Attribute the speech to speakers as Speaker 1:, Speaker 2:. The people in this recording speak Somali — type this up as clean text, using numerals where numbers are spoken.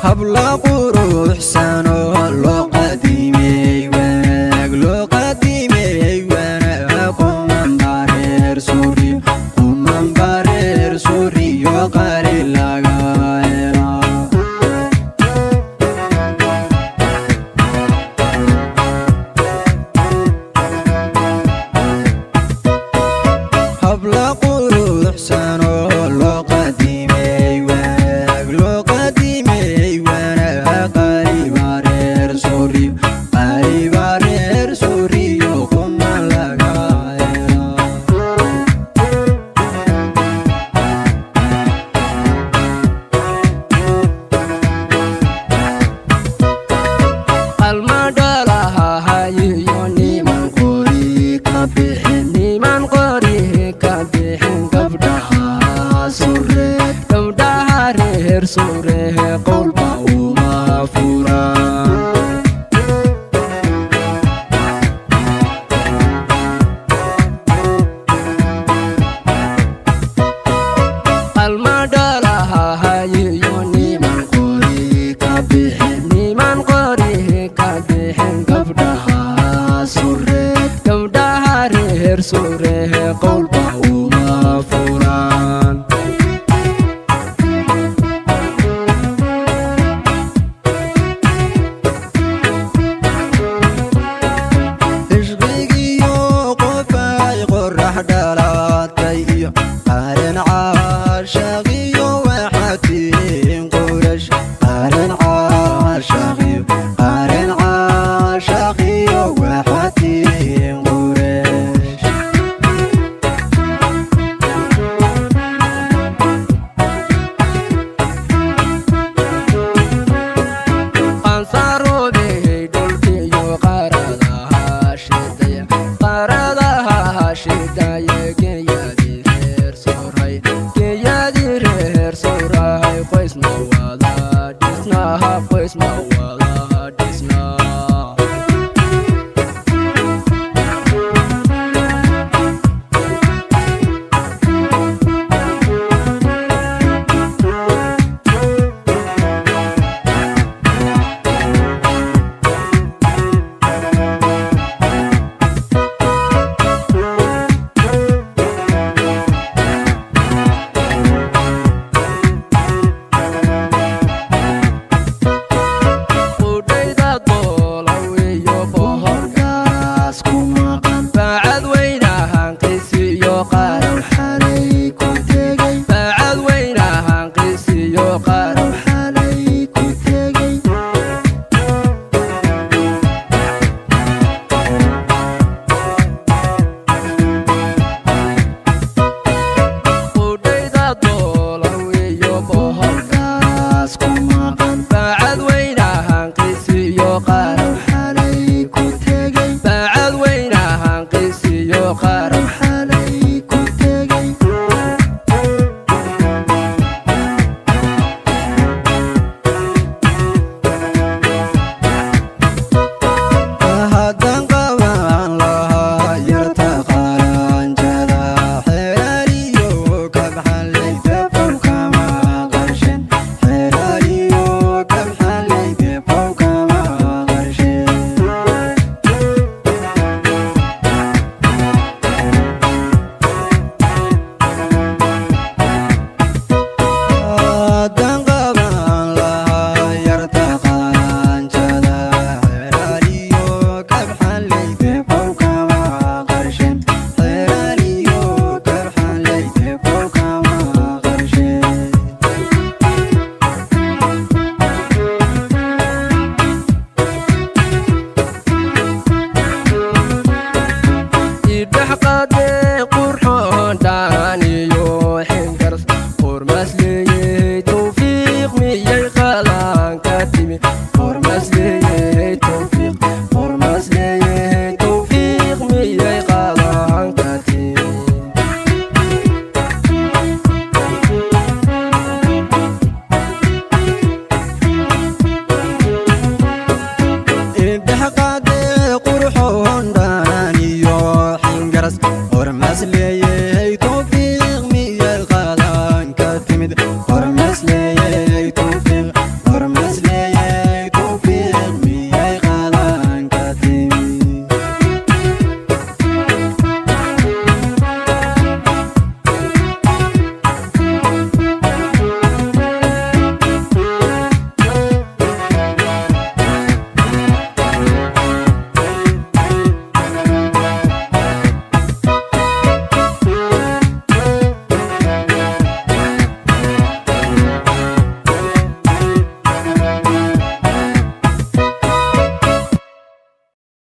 Speaker 1: habla qurux sano loo qadimey wanaag loo qadimey wanaag kuman bareer suuriyo qali laga hela habla qurux sano loo qadimey wanaag loo qadimey wanaag qali bareer suuriyo kuman laga hela almadalaha hayiyo niman qori ka bixin gabdhaha reer surehe qowlba uma furaan almadalaha hayiyo niman qori ka bixin gabdhaha reer surehe qowlba uma furaan ishqigiyo qofay qorax dhalaatay iyo qaran caashaqiyo waxatiin qurash qaran caashaqiyo waxatiin qurash ansaroodey dhulkiyo qaradaha shidaya geeyadii reer sooray qoys ma wada dhisnaha qoys ma wada dhisnaa توفيق مية قلان كاتمي